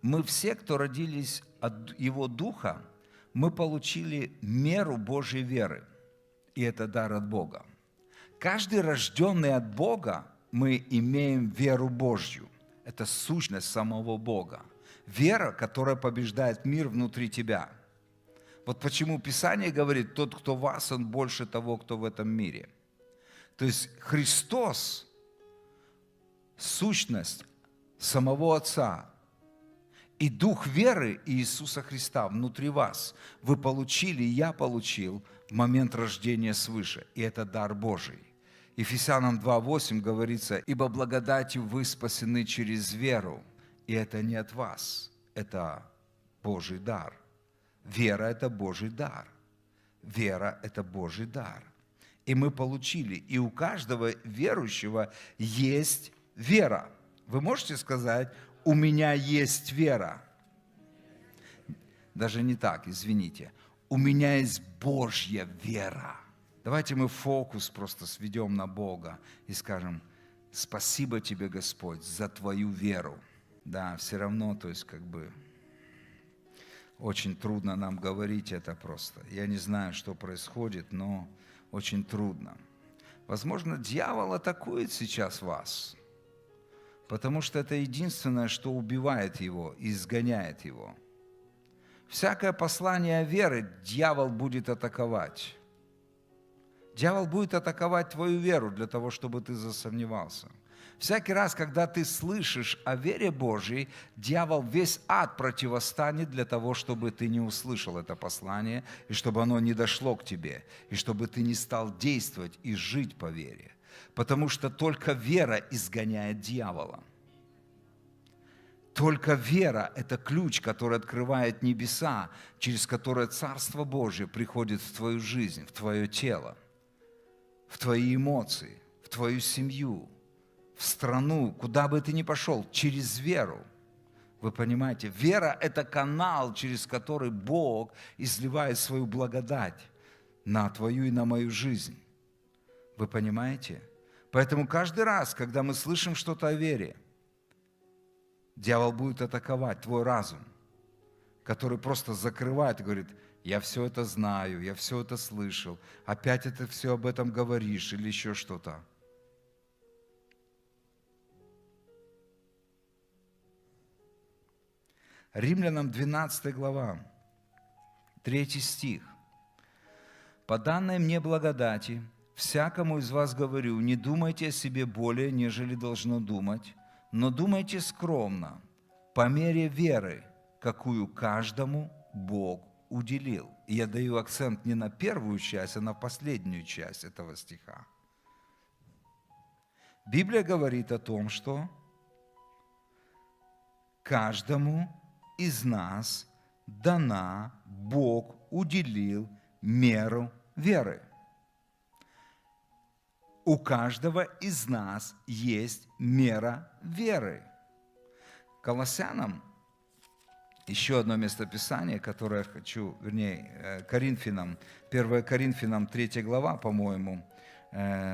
мы все, кто родились от Его Духа, мы получили меру Божьей веры. И это дар от Бога. Каждый рожденный от Бога, мы имеем веру Божью. Это сущность самого Бога. Вера, которая побеждает мир внутри тебя. Вот почему Писание говорит, тот, кто в вас, он больше того, кто в этом мире. То есть Христос – сущность самого Отца. И дух веры Иисуса Христа внутри вас вы получили, и я получил в момент рождения свыше. И это дар Божий. Ефесянам 2:8 говорится, «Ибо благодатью вы спасены через веру, и это не от вас, это Божий дар». Вера – это Божий дар. Вера – это Божий дар. И мы получили, и у каждого верующего есть вера. Вы можете сказать, у меня есть вера? Даже не так, извините. У меня есть Божья вера. Давайте мы фокус просто сведем на Бога и скажем, спасибо тебе, Господь, за твою веру. Да, все равно, то есть очень трудно нам говорить это просто. Я не знаю, что происходит, но очень трудно. Возможно, дьявол атакует сейчас вас, потому что это единственное, что убивает его и изгоняет его. Всякое послание веры дьявол будет атаковать. Дьявол будет атаковать твою веру для того, чтобы ты засомневался. Всякий раз, когда ты слышишь о вере Божьей, дьявол весь ад противостанет для того, чтобы ты не услышал это послание, и чтобы оно не дошло к тебе, и чтобы ты не стал действовать и жить по вере. Потому что только вера изгоняет дьявола. Только вера – это ключ, который открывает небеса, через который Царство Божие приходит в твою жизнь, в твое тело, в твои эмоции, в твою семью, в страну, куда бы ты ни пошел, через веру. Вы понимаете, вера – это канал, через который Бог изливает свою благодать на твою и на мою жизнь. Вы понимаете? Поэтому каждый раз, когда мы слышим что-то о вере, дьявол будет атаковать твой разум, который просто закрывает и говорит, я все это знаю, я все это слышал, опять это все об этом говоришь или еще что-то. Римлянам 12 глава, 3 стих. «По данной мне благодати, всякому из вас говорю, не думайте о себе более, нежели должно думать, но думайте скромно, по мере веры, какую каждому Бог уделил». И я даю акцент не на первую часть, а на последнюю часть этого стиха. Библия говорит о том, что каждому из нас дана, Бог уделил меру веры. У каждого из нас есть мера веры. Колоссянам, еще одно местописание, которое я хочу, Коринфянам, 1 Коринфянам 3 глава, по-моему,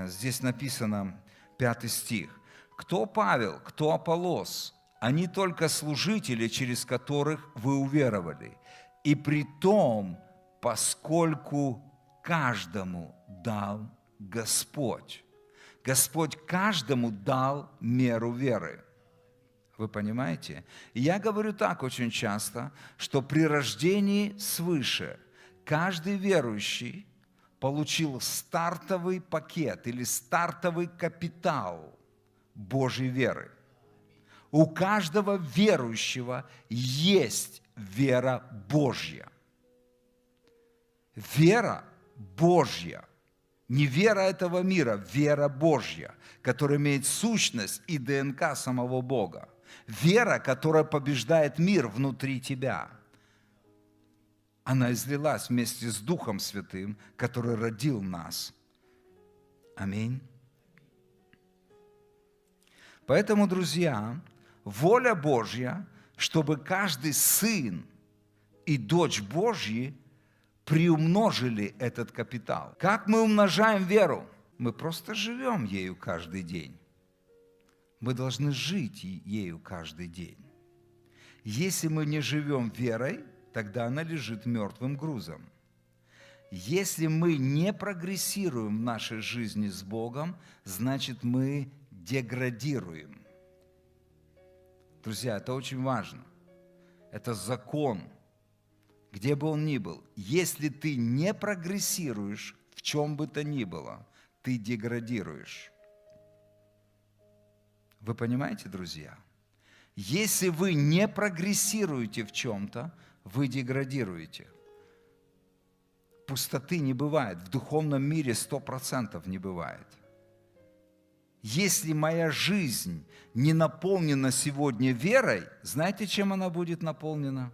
здесь написано 5 стих. «Кто Павел, кто Аполлос? Они только служители, через которых вы уверовали. И при том, поскольку каждому дал Господь». Господь каждому дал меру веры. Вы понимаете? И я говорю так очень часто, что при рождении свыше каждый верующий получил стартовый пакет или стартовый капитал Божьей веры. У каждого верующего есть вера Божья. Вера Божья. Не вера этого мира, вера Божья, которая имеет сущность и ДНК самого Бога. Вера, которая побеждает мир внутри тебя. Она излилась вместе с Духом Святым, который родил нас. Аминь. Поэтому, друзья, воля Божья, чтобы каждый сын и дочь Божьи приумножили этот капитал. Как мы умножаем веру? Мы просто живем ею каждый день. Мы должны жить ею каждый день. Если мы не живем верой, тогда она лежит мертвым грузом. Если мы не прогрессируем в нашей жизни с Богом, значит мы деградируем. Друзья, это очень важно. Это закон, где бы он ни был. Если ты не прогрессируешь в чем бы то ни было, ты деградируешь. Вы понимаете, друзья? Если вы не прогрессируете в чем-то, вы деградируете. Пустоты не бывает. В духовном мире 100% не бывает. Если моя жизнь не наполнена сегодня верой, знаете, чем она будет наполнена?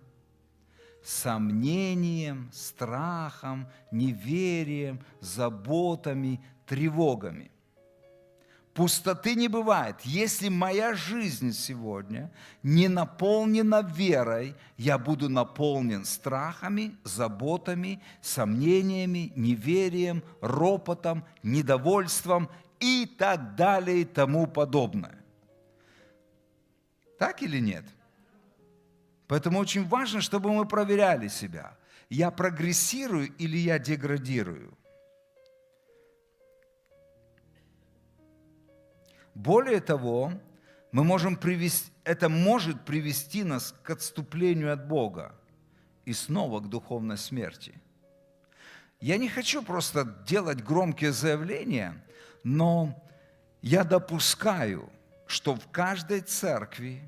Сомнением, страхом, неверием, заботами, тревогами. Пустоты не бывает. Если моя жизнь сегодня не наполнена верой, я буду наполнен страхами, заботами, сомнениями, неверием, ропотом, недовольством и так далее и тому подобное. Так или нет? Поэтому очень важно, чтобы мы проверяли себя. Я прогрессирую или я деградирую? Более того, это может привести нас к отступлению от Бога и снова к духовной смерти. Я не хочу просто делать громкие заявления, но я допускаю, что в каждой церкви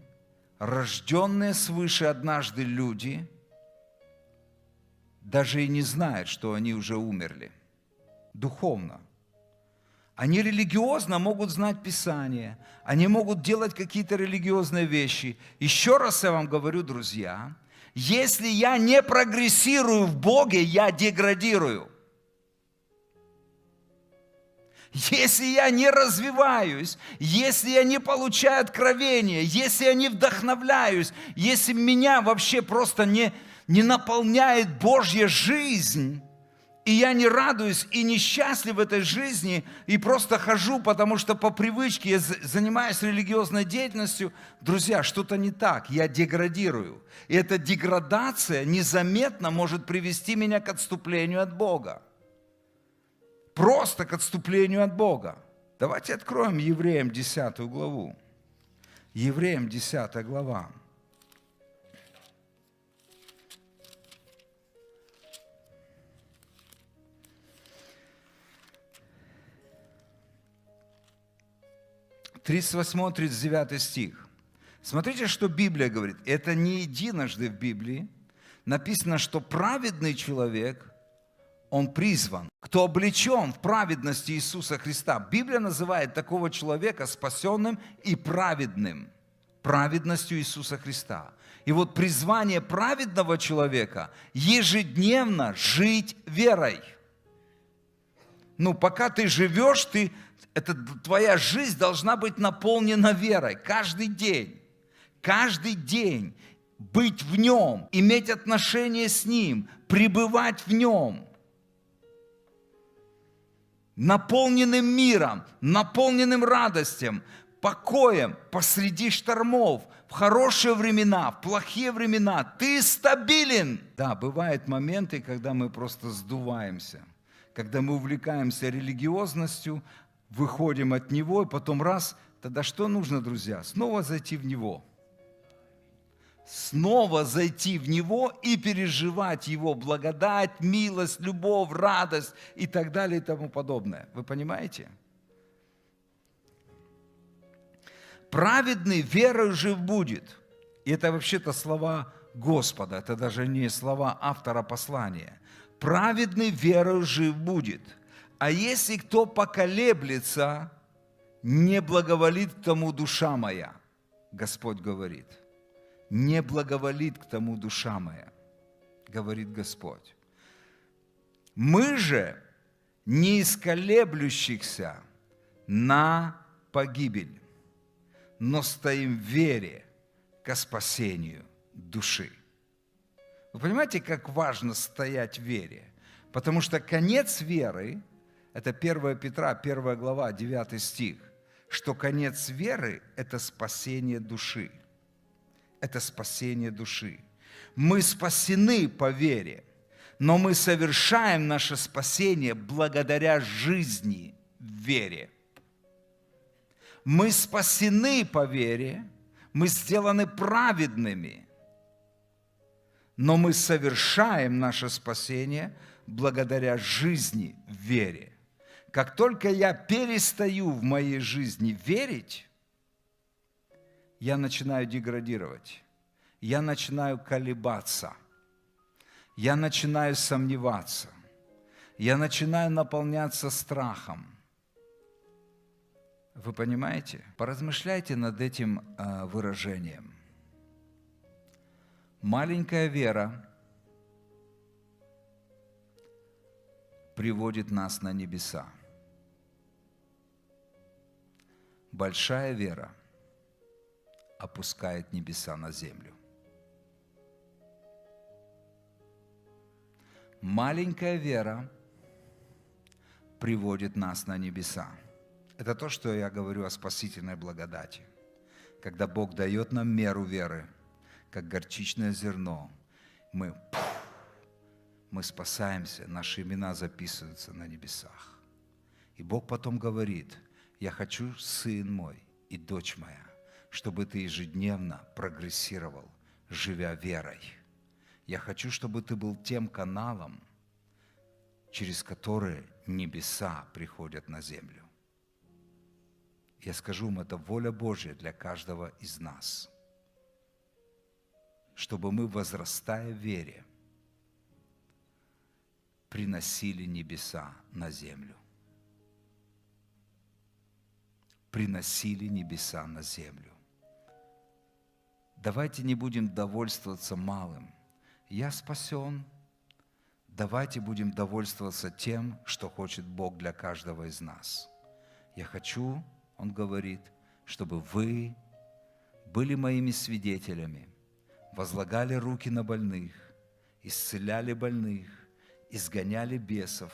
рожденные свыше однажды люди даже и не знают, что они уже умерли духовно. Они религиозно могут знать Писание, они могут делать какие-то религиозные вещи. Еще раз я вам говорю, друзья, если я не прогрессирую в Боге, я деградирую. Если я не развиваюсь, если я не получаю откровения, если я не вдохновляюсь, если меня вообще просто не наполняет Божья жизнь, и я не радуюсь и не счастлив в этой жизни, и просто хожу, потому что по привычке я занимаюсь религиозной деятельностью, друзья, что-то не так, я деградирую. И эта деградация незаметно может привести меня к отступлению от Бога. Просто к отступлению от Бога. Давайте откроем Евреям 10 главу. Евреям 10 глава. Тридцать 38-39 стих. Смотрите, что Библия говорит. Это не единожды в Библии. Написано, что праведный человек, он призван. Кто облечен в праведности Иисуса Христа. Библия называет такого человека спасенным и праведным. Праведностью Иисуса Христа. И вот призвание праведного человека ежедневно жить верой. Пока ты живешь, твоя жизнь должна быть наполнена верой. Каждый день. Каждый день быть в Нем, иметь отношение с Ним, пребывать в Нем. Наполненным миром, наполненным радостью, покоем посреди штормов, в хорошие времена, в плохие времена. Ты стабилен. Да, бывают моменты, когда мы просто сдуваемся, когда мы увлекаемся религиозностью, выходим от Него, и потом раз, тогда что нужно, друзья? Снова зайти в Него. Снова зайти в Него и переживать Его благодать, милость, любовь, радость и так далее и тому подобное. Вы понимаете? Праведный верою жив будет. И это вообще-то слова Господа, это даже не слова автора послания. Праведный верою жив будет. А если кто поколеблется, не благоволит к тому душа моя, Господь говорит. Не благоволит к тому душа моя, говорит Господь. Мы же не из колеблющихся на погибель, но стоим в вере ко спасению души. Вы понимаете, как важно стоять в вере? Потому что конец веры, это 1 Петра, 1 глава, 9 стих, что конец веры – это спасение души. это спасение души. Мы спасены по вере, но мы совершаем наше спасение благодаря жизни в вере. Мы спасены по вере, мы сделаны праведными, но мы совершаем наше спасение благодаря жизни в вере. Как только я перестаю в моей жизни верить, я начинаю деградировать, я начинаю колебаться, я начинаю сомневаться, я начинаю наполняться страхом. Вы понимаете? Поразмышляйте над этим выражением. Маленькая вера приводит нас на небеса. Большая вера опускает небеса на землю. Маленькая вера приводит нас на небеса. Это то, что я говорю о спасительной благодати. Когда Бог дает нам меру веры, как горчичное зерно, мы спасаемся, наши имена записываются на небесах. И Бог потом говорит: я хочу, сын мой и дочь моя, чтобы ты ежедневно прогрессировал, живя верой. Я хочу, чтобы ты был тем каналом, через который небеса приходят на землю. Я скажу вам, это воля Божья для каждого из нас, чтобы мы, возрастая в вере, приносили небеса на землю. Приносили небеса на землю. Давайте не будем довольствоваться малым. Я спасен. Давайте будем довольствоваться тем, что хочет Бог для каждого из нас. Я хочу, Он говорит, чтобы вы были моими свидетелями, возлагали руки на больных, исцеляли больных, изгоняли бесов.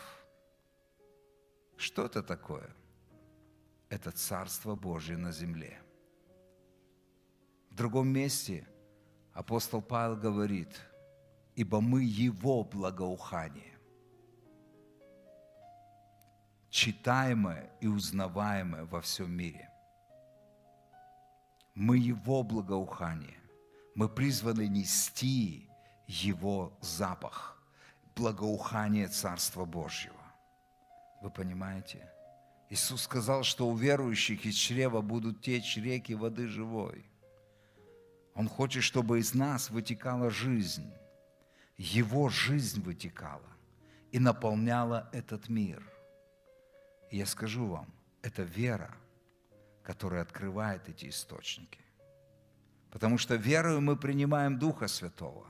Что это такое? Это Царство Божие на земле. В другом месте апостол Павел говорит: ибо мы Его благоухание, читаемое и узнаваемое во всем мире. Мы Его благоухание. Мы призваны нести Его запах, благоухание Царства Божьего. Вы понимаете? Иисус сказал, что у верующих из чрева будут течь реки воды живой. Он хочет, чтобы из нас вытекала жизнь. Его жизнь вытекала и наполняла этот мир. И я скажу вам, это вера, которая открывает эти источники. Потому что верою мы принимаем Духа Святого.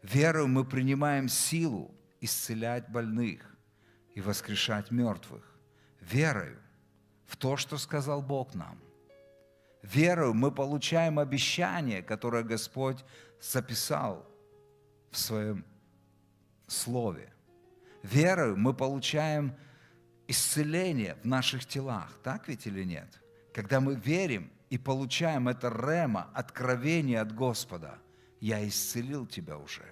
Верою мы принимаем силу исцелять больных и воскрешать мертвых. Верою в то, что сказал Бог нам. Верою мы получаем обещание, которое Господь записал в Своем Слове. Верою мы получаем исцеление в наших телах. Так ведь или нет? Когда мы верим и получаем это рема, откровение от Господа: я исцелил тебя уже.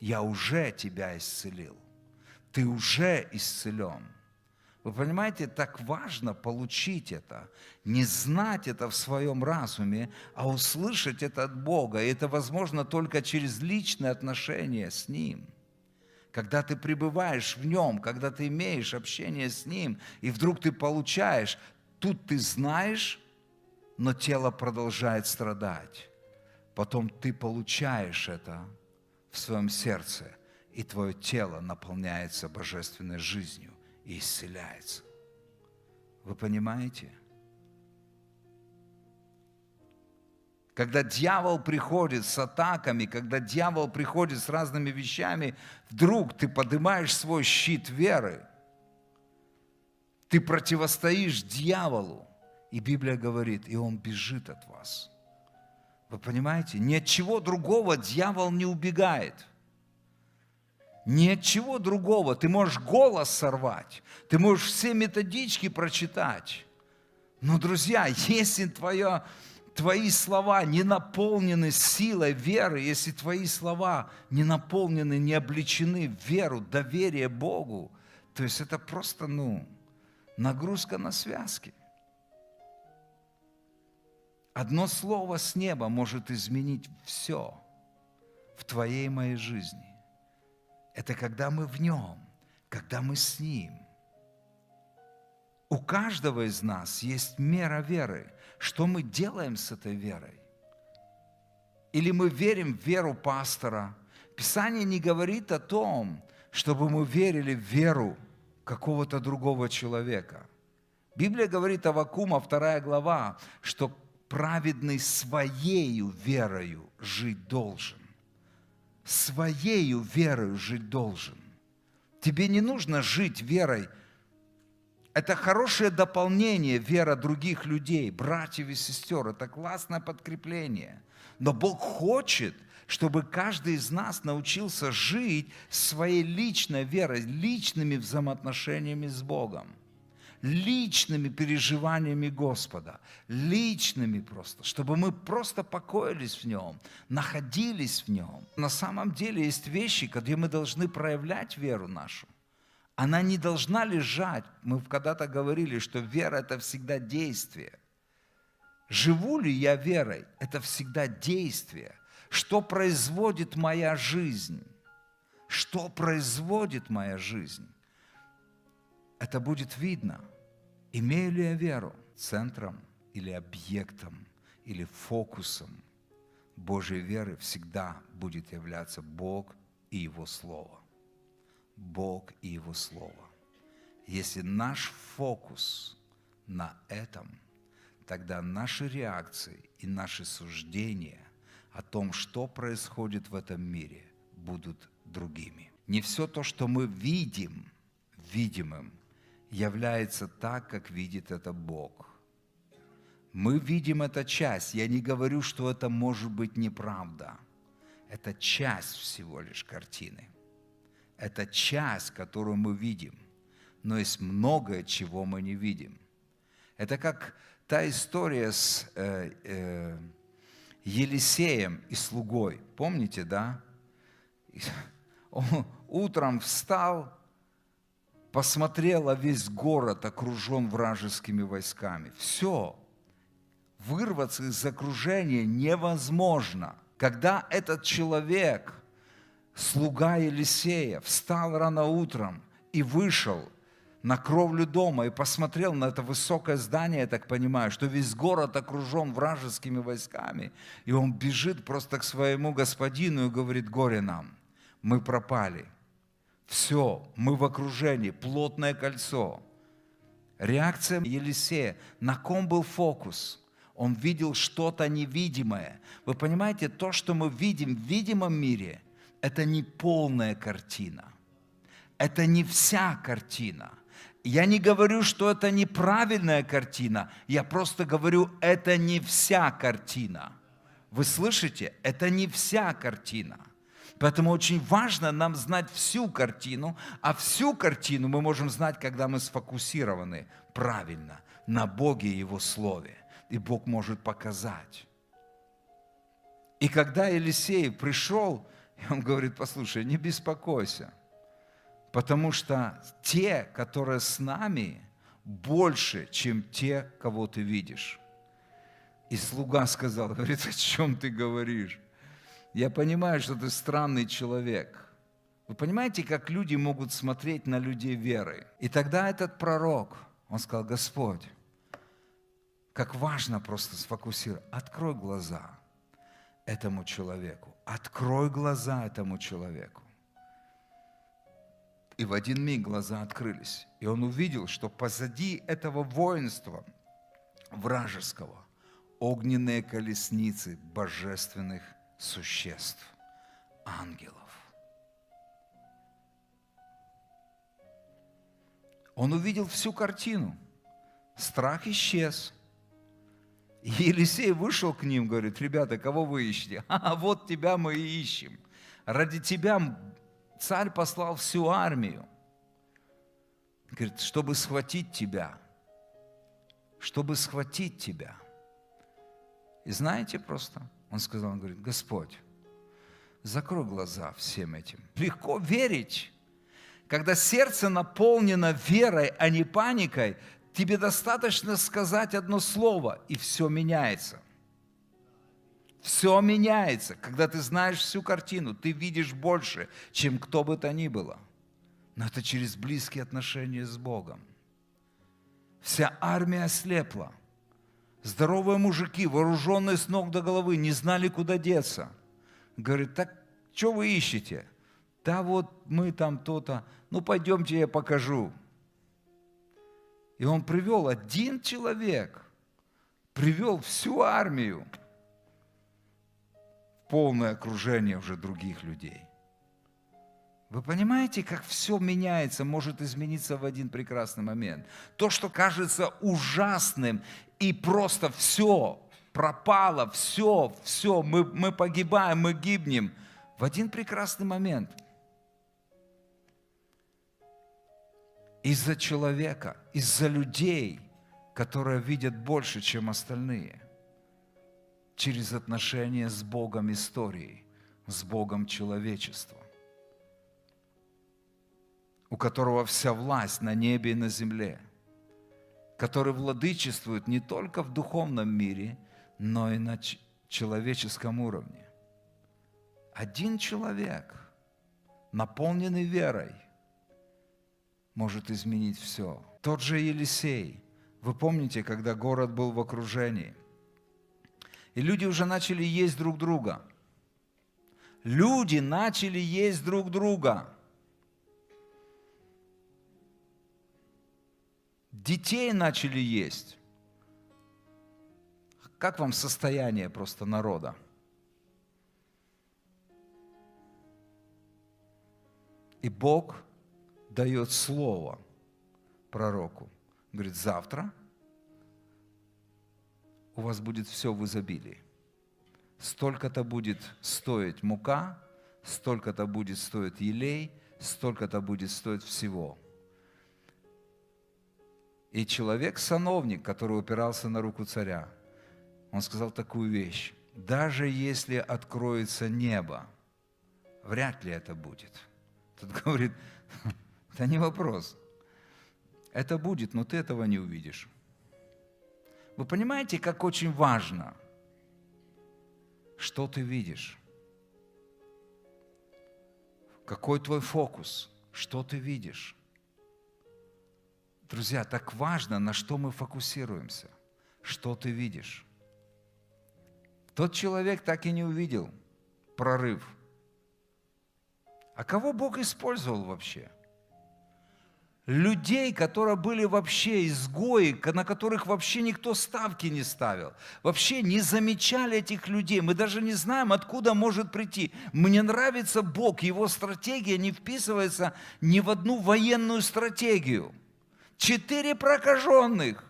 Я уже тебя исцелил. Ты уже исцелен. Вы понимаете, так важно получить это, не знать это в своем разуме, а услышать это от Бога. И это возможно только через личные отношения с Ним. Когда ты пребываешь в Нем, когда ты имеешь общение с Ним, и вдруг ты получаешь, тут ты знаешь, но тело продолжает страдать. Потом ты получаешь это в своем сердце, и твое тело наполняется божественной жизнью и исцеляется. Вы понимаете? Когда дьявол приходит с атаками, когда дьявол приходит с разными вещами, вдруг ты поднимаешь свой щит веры, ты противостоишь дьяволу, и Библия говорит, и он бежит от вас. Вы понимаете? Ни от чего другого дьявол не убегает. Ни от чего другого. Ты можешь голос сорвать, ты можешь все методички прочитать. Но, друзья, если твое твои слова не наполнены силой веры, если твои слова не наполнены, не облечены в веру, доверие Богу, то есть это просто, нагрузка на связки. Одно слово с неба может изменить все в твоей и моей жизни. Это когда мы в Нем, когда мы с Ним. У каждого из нас есть мера веры. Что мы делаем с этой верой? Или мы верим в веру пастора? Писание не говорит о том, чтобы мы верили в веру какого-то другого человека. Библия говорит, Аввакума, 2 глава, что праведный своею верою жить должен. Своею верою жить должен. Тебе не нужно жить верой. Это хорошее дополнение вера других людей, братьев и сестер. Это классное подкрепление. Но Бог хочет, чтобы каждый из нас научился жить своей личной верой, личными взаимоотношениями с Богом, личными переживаниями Господа, личными просто, чтобы мы просто покоились в Нем, находились в Нем. На самом деле есть вещи, где мы должны проявлять веру нашу. Она не должна лежать. Мы когда-то говорили, что вера – это всегда действие. Живу ли я верой? Это всегда действие. Что производит моя жизнь? Что производит моя жизнь? Это будет видно. Имею ли я веру? Центром или объектом, или фокусом Божьей веры всегда будет являться Бог и Его Слово. Бог и Его Слово. Если наш фокус на этом, тогда наши реакции и наши суждения о том, что происходит в этом мире, будут другими. Не все то, что мы видим, видимым, является так, как видит это Бог. Мы видим эту часть. Я не говорю, что это может быть неправда. Это часть всего лишь картины. Это часть, которую мы видим. Но есть многое, чего мы не видим. Это как та история с Елисеем и слугой. Помните, да? Он утром встал, посмотрел, а весь город окружен вражескими войсками. Все. Вырваться из окружения невозможно. Когда этот человек, слуга Елисея, встал рано утром и вышел на кровлю дома и посмотрел на это высокое здание, я так понимаю, что весь город окружен вражескими войсками, и он бежит просто к своему господину и говорит: горе нам, мы пропали. Все, мы в окружении, плотное кольцо. Реакция Елисея, на ком был фокус? Он видел что-то невидимое. Вы понимаете, то, что мы видим в видимом мире, это не полная картина. Это не вся картина. Я не говорю, что это неправильная картина. Я просто говорю, это не вся картина. Вы слышите? Это не вся картина. Поэтому очень важно нам знать всю картину, а всю картину мы можем знать, когда мы сфокусированы правильно на Боге и Его Слове. И Бог может показать. И когда Елисей пришел, он говорит: послушай, не беспокойся, потому что те, которые с нами, больше, чем те, кого ты видишь. И слуга сказал, говорит: о чем ты говоришь? Я понимаю, что ты странный человек. Вы понимаете, как люди могут смотреть на людей веры? И тогда этот пророк, он сказал: Господь, как важно просто сфокусировать. Открой глаза этому человеку. Открой глаза этому человеку. И в один миг глаза открылись. И он увидел, что позади этого воинства вражеского огненные колесницы божественных существ, ангелов. Он увидел всю картину. Страх исчез. И Елисей вышел к ним, говорит: ребята, кого вы ищете? Вот тебя мы и ищем. Ради тебя царь послал всю армию. Говорит, чтобы схватить тебя. Чтобы схватить тебя. И знаете просто, он сказал, он говорит, Господь, закрой глаза всем этим. Легко верить. Когда сердце наполнено верой, а не паникой, тебе достаточно сказать одно слово, и все меняется. Все меняется. Когда ты знаешь всю картину, ты видишь больше, чем кто бы то ни было. Но это через близкие отношения с Богом. Вся армия ослепла. Здоровые мужики, вооруженные с ног до головы, не знали, куда деться. Говорит, так что вы ищете? Да вот мы там то-то. Ну пойдемте, я покажу. И он привел один человек, привел всю армию в полное окружение уже других людей. Вы понимаете, как все меняется, может измениться в один прекрасный момент. То, что кажется ужасным, и просто все пропало, все, мы погибаем, мы гибнем. В один прекрасный момент из-за человека, из-за людей, которые видят больше, чем остальные, через отношения с Богом истории, с Богом человечества, у которого вся власть на небе и на земле, который владычествует не только в духовном мире, но и на человеческом уровне. Один человек, наполненный верой, может изменить все. Тот же Елисей. Вы помните, когда город был в окружении, и люди уже начали есть друг друга. Люди начали есть друг друга. Детей начали есть. Как вам состояние просто народа? И Бог дает слово пророку. Говорит, завтра у вас будет все в изобилии. Столько-то будет стоить мука, столько-то будет стоить елей, столько-то будет стоить всего. И человек-сановник, который опирался на руку царя, он сказал такую вещь. Даже если откроется небо, вряд ли это будет. Тот говорит, это не вопрос. Это будет, но ты этого не увидишь. Вы понимаете, как очень важно, что ты видишь? Какой твой фокус? Что ты видишь? Друзья, так важно, на что мы фокусируемся. Что ты видишь? Тот человек так и не увидел прорыв. А кого Бог использовал вообще? Людей, которые были вообще изгои, на которых вообще никто ставки не ставил. Вообще не замечали этих людей. Мы даже не знаем, откуда может прийти. Мне нравится Бог, Его стратегия не вписывается ни в одну военную стратегию. 4 прокаженных,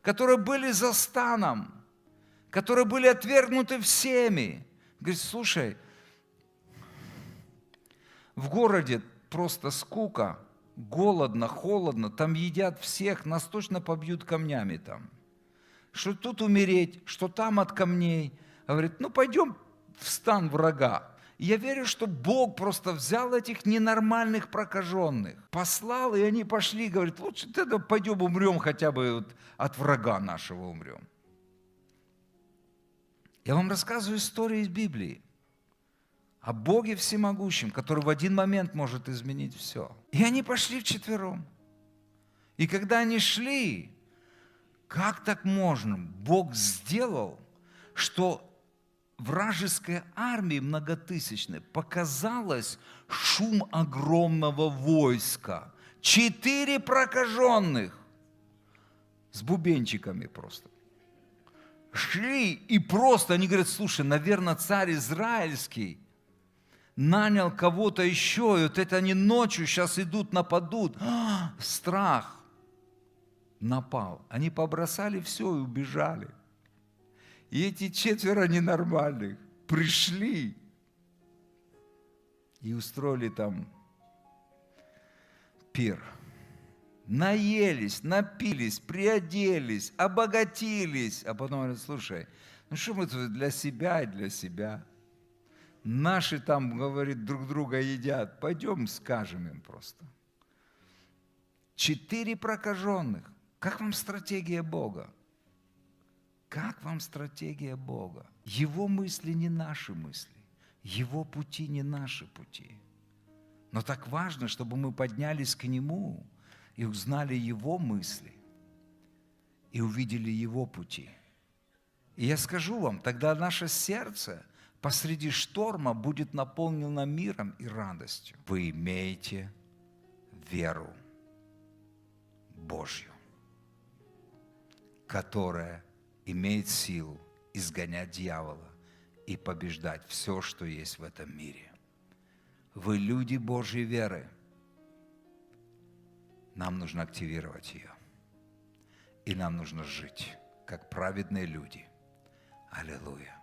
которые были за станом, которые были отвергнуты всеми. Говорит, слушай, в городе просто скука, голодно, холодно, там едят всех, нас точно побьют камнями там. Что тут умереть, что там от камней. Говорит, ну пойдем в стан врага. И я верю, что Бог просто взял этих ненормальных прокаженных, послал, и они пошли, говорит, лучше тогда пойдем умрем, хотя бы вот от врага нашего умрем. Я вам рассказываю историю из Библии о Боге всемогущем, который в один момент может изменить все. И они пошли вчетвером. И когда они шли, как так можно? Бог сделал, что вражеской армии многотысячной показалось шум огромного войска. 4 прокаженных с бубенчиками просто. Шли и просто, они говорят, слушай, наверное, царь израильский нанял кого-то еще, и вот это они ночью сейчас идут, нападут. Страх напал. Они побросали все и убежали. И эти 4 ненормальных пришли и устроили там пир. Наелись, напились, приоделись, обогатились. А потом говорят, слушай, Ну что мы тут для себя и для себя? Наши там, говорит, друг друга едят. Пойдем скажем им просто. 4 прокаженных. Как вам стратегия Бога? Как вам стратегия Бога? Его мысли не наши мысли. Его пути не наши пути. Но так важно, чтобы мы поднялись к Нему и узнали Его мысли, и увидели Его пути. И я скажу вам, тогда наше сердце посреди шторма будет наполнено миром и радостью. Вы имеете веру Божью, которая имеет силу изгонять дьявола и побеждать все, что есть в этом мире. Вы люди Божьей веры. Нам нужно активировать ее. И нам нужно жить, как праведные люди. Аллилуйя.